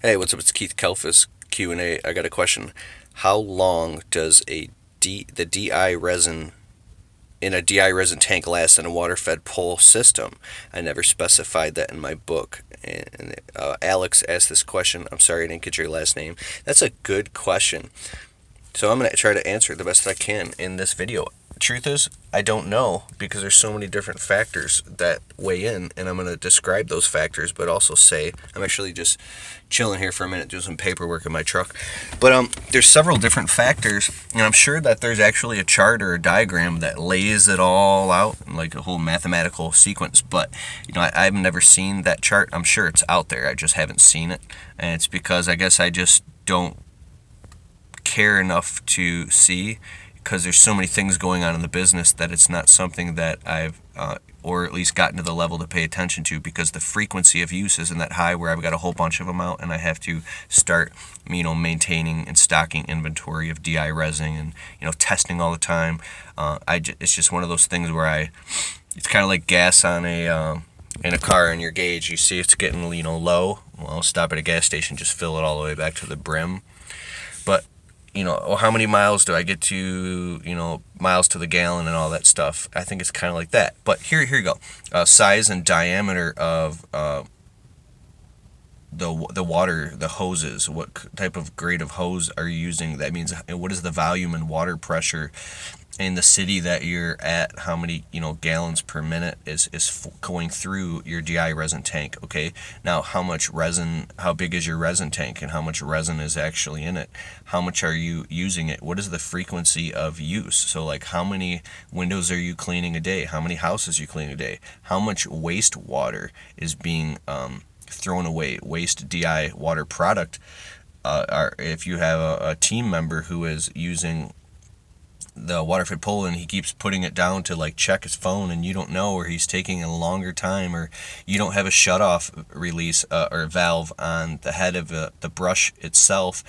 Hey, what's up? It's Keith Kelfis, Q&A. I got a question. How long does the DI resin in a DI resin tank last in a water-fed pole system? I never specified that in my book. And Alex asked this question. I'm sorry I didn't get your last name. That's a good question. So I'm going to try to answer it the best I can in this video. Truth is, I don't know because there's so many different factors that weigh in, and I'm going to describe those factors, but also say I'm actually just chilling here for a minute, doing some paperwork in my truck. But there's several different factors, and I'm sure that there's actually a chart or a diagram that lays it all out, like a whole mathematical sequence. But I've never seen that chart. I'm sure it's out there. I just haven't seen it, and it's because I guess I just don't care enough to see, because there's so many things going on in the business that it's not something that I've or at least gotten to the level to pay attention to, because the frequency of use isn't that high where I've got a whole bunch of them out and I have to start maintaining and stocking inventory of DI resin and testing all the time. It's just one of those things where it's kind of like gas on in a car in your gauge. You see it's getting low, well, stop at a gas station, just fill it all the way back to the brim. But how many miles do I get to, miles to the gallon and all that stuff. I think it's kind of like that. But here you go. Size and diameter of the water, the hoses. What type of grade of hose are you using? That means what is the volume and water pressure in the city that you're at? How many gallons per minute is going through your DI resin tank? Okay, now how much resin? How big is your resin tank, and how much resin is actually in it? How much are you using it? What is the frequency of use? So like, how many windows are you cleaning a day? How many houses are you cleaning a day? How much wastewater is being thrown away? Waste DI water product. If you have a team member who is using the water-fed pole and he keeps putting it down to like check his phone, and you don't know, or he's taking a longer time, or you don't have a shut-off release or valve on the head of the brush itself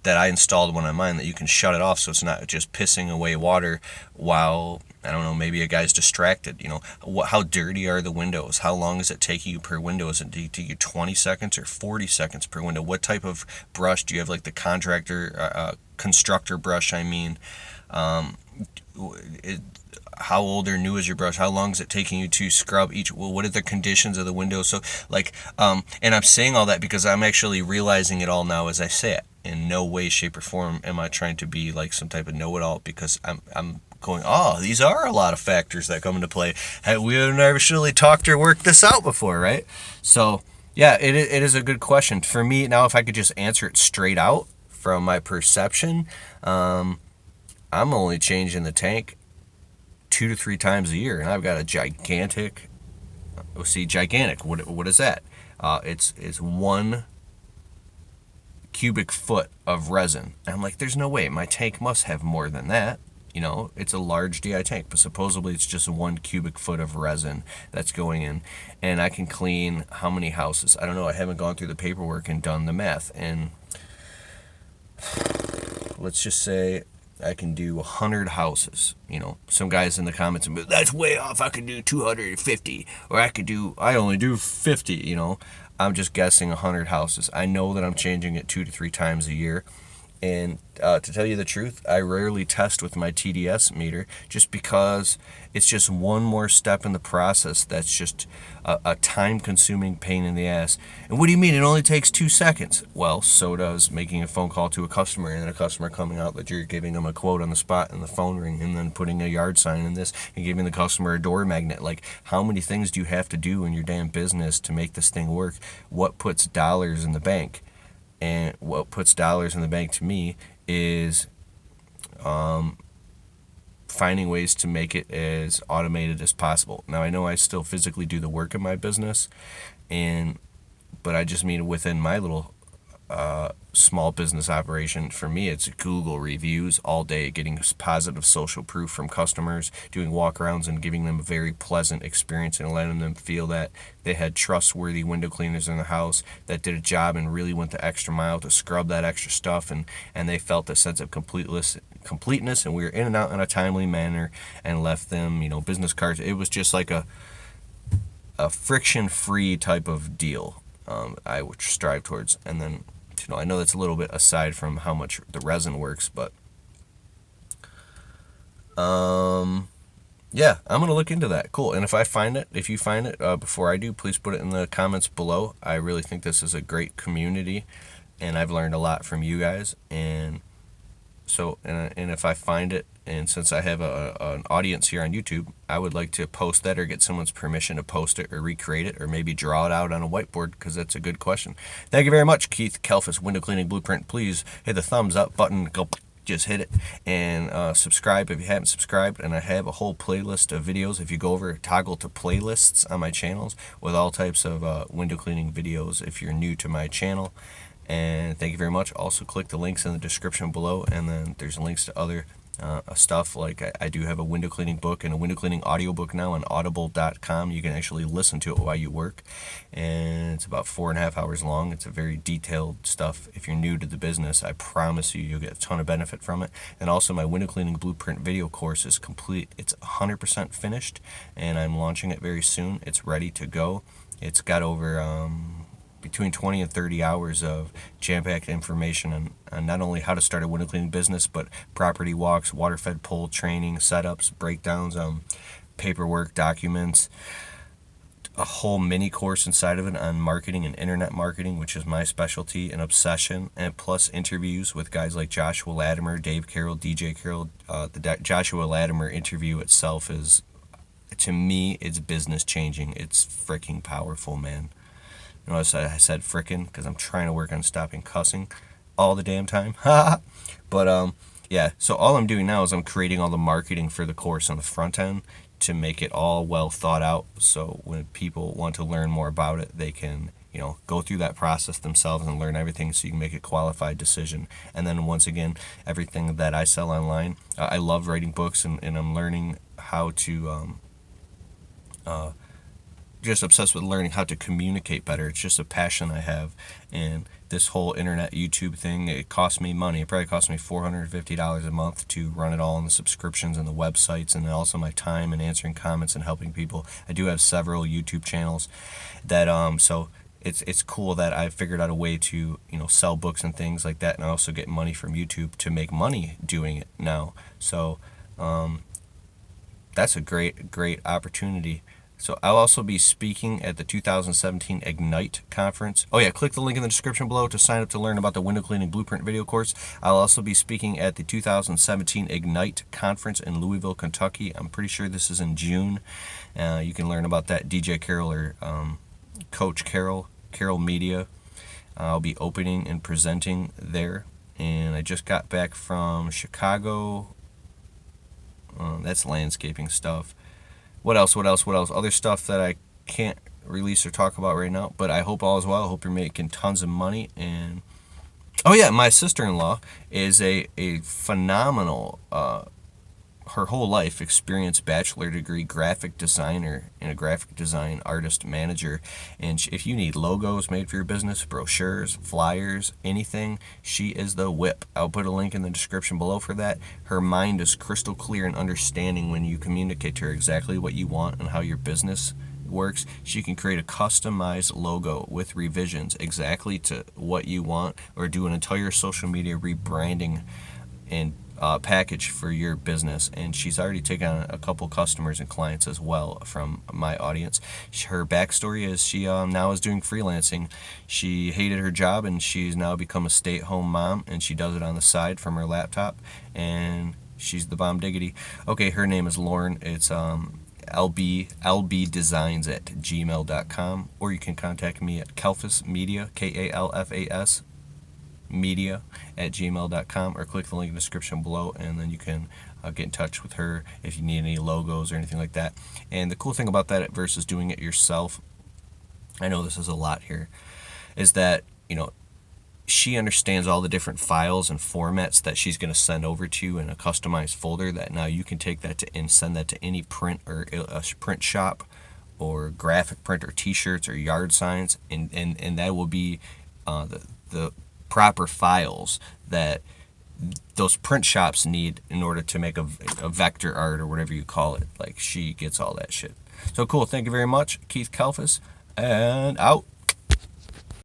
that I installed one on mine, that you can shut it off so it's not just pissing away water while, I don't know, maybe a guy's distracted. How dirty are the windows? How long is it taking you per window? Is it taking you 20 seconds or 40 seconds per window? What type of brush do you have? Like the constructor brush, I mean. How old or new is your brush? How long is it taking you to scrub each? Well, what are the conditions of the window? So and I'm saying all that because I'm actually realizing it all now as I say it. In no way, shape, or form am I trying to be like some type of know-it-all, because I'm going, these are a lot of factors that come into play. We have never actually talked or worked this out before, right? So yeah, it is a good question for me. Now, if I could just answer it straight out from my perception, I'm only changing the tank 2 to 3 times a year, and I've got a gigantic. Gigantic. What is that? It's 1 cubic foot of resin. And I'm like, there's no way. My tank must have more than that. It's a large DI tank, but supposedly it's just 1 cubic foot of resin that's going in, and I can clean how many houses? I don't know. I haven't gone through the paperwork and done the math, and let's just say I can do 100 houses. Some guys in the comments, that's way off. I could do 250, or I only do 50. I'm just guessing 100 houses. I know that I'm changing it 2 to 3 times a year. And to tell you the truth, I rarely test with my TDS meter, just because it's just one more step in the process that's just a time-consuming pain in the ass. And what do you mean it only takes 2 seconds? Well, so does making a phone call to a customer, and then a customer coming out that you're giving them a quote on the spot, and the phone ring, and then putting a yard sign in this, and giving the customer a door magnet. Like, how many things do you have to do in your damn business to make this thing work? What puts dollars in the bank? And what puts dollars in the bank to me is finding ways to make it as automated as possible. Now, I know I still physically do the work in my business, but I just mean within my little small business operation. For me, it's Google reviews all day, getting positive social proof from customers, doing walkarounds and giving them a very pleasant experience, and letting them feel that they had trustworthy window cleaners in the house that did a job and really went the extra mile to scrub that extra stuff, and they felt a sense of completeness, and we were in and out in a timely manner, and left them business cards. It was just like a friction-free type of deal. I would strive towards. And then, I know that's a little bit aside from how much the resin works, but yeah, I'm going to look into that. Cool. And if you find it before I do, please put it in the comments below. I really think this is a great community, and I've learned a lot from you guys. And so, and if I find it, and since I have an audience here on YouTube, I would like to post that or get someone's permission to post it or recreate it or maybe draw it out on a whiteboard, because that's a good question. Thank you very much, Keith Kalfas, Window Cleaning Blueprint. Please hit the thumbs up button. Go. Just hit it, and subscribe if you haven't subscribed. And I have a whole playlist of videos. If you go over, toggle to playlists on my channels with all types of window cleaning videos if you're new to my channel. And thank you very much. Also click the links in the description below, and then there's links to other stuff. Like I do have a window cleaning book and a window cleaning audiobook now on audible.com. You can actually listen to it while you work, and it's about 4.5 hours long. It's a very detailed stuff. If you're new to the business, I promise you'll get a ton of benefit from it. And also my window cleaning blueprint video course is complete. It's 100% finished, and I'm launching it very soon. It's ready to go. It's got over between 20 and 30 hours of jam-packed information on not only how to start a window cleaning business, but property walks, water-fed pull training, setups, breakdowns, paperwork, documents, a whole mini course inside of it on marketing and internet marketing, which is my specialty and obsession, and plus interviews with guys like Joshua Latimer, Dave Carroll, DJ Carroll. The Joshua Latimer interview itself is, to me, it's business changing. It's freaking powerful, man. Notice I said frickin' because I'm trying to work on stopping cussing all the damn time. But yeah, so all I'm doing now is I'm creating all the marketing for the course on the front end to make it all well thought out. So when people want to learn more about it, they can, go through that process themselves and learn everything, so you can make a qualified decision. And then once again, everything that I sell online, I love writing books, and I'm learning how to just obsessed with learning how to communicate better. It's just a passion I have. And this whole internet YouTube thing, it costs me money. It probably costs me $450 a month to run it all, in the subscriptions and the websites, and also my time and answering comments and helping people. I do have several YouTube channels that so it's cool that I've figured out a way to sell books and things like that, and I also get money from YouTube to make money doing it now. So that's a great opportunity. So I'll also be speaking at the 2017 Ignite conference. Oh yeah, click the link in the description below to sign up to learn about the window cleaning blueprint video course. I'll also be speaking at the 2017 Ignite conference in Louisville, Kentucky. I'm pretty sure this is in June. You can learn about that. DJ Carroll or Coach Carroll Media. I'll be opening and presenting there. And I just got back from Chicago. That's landscaping stuff. What else? Other stuff that I can't release or talk about right now, but I hope all is well. I hope you're making tons of money. And oh yeah, my sister-in-law is a phenomenal, her whole life experienced bachelor degree graphic designer and a graphic design artist manager. And if you need logos made for your business, brochures, flyers, anything, she is the whip. I'll put a link in the description below for that. Her mind is crystal clear in understanding when you communicate to her exactly what you want and how your business works. She can create a customized logo with revisions exactly to what you want, or do an entire social media rebranding and package for your business. And she's already taken on a couple customers and clients as well from my audience. Her backstory is she now is doing freelancing. She hated her job, and she's now become a stay-at-home mom, and she does it on the side from her laptop, and she's the bomb diggity. Okay, her name is Lauren. It's lbdesigns@gmail.com, or you can contact me at Kalfas Media, KALFAS media@gmail.com, or click the link in the description below, and then you can get in touch with her if you need any logos or anything like that. And the cool thing about that versus doing it yourself, I know this is a lot here, is that she understands all the different files and formats that she's going to send over to you in a customized folder, that now you can take that and send that to any print or a print shop or graphic print or t-shirts or yard signs, and that will be the proper files that those print shops need in order to make a vector art or whatever you call it. Like, she gets all that shit. So cool. Thank you very much, Keith Kalfas, and out.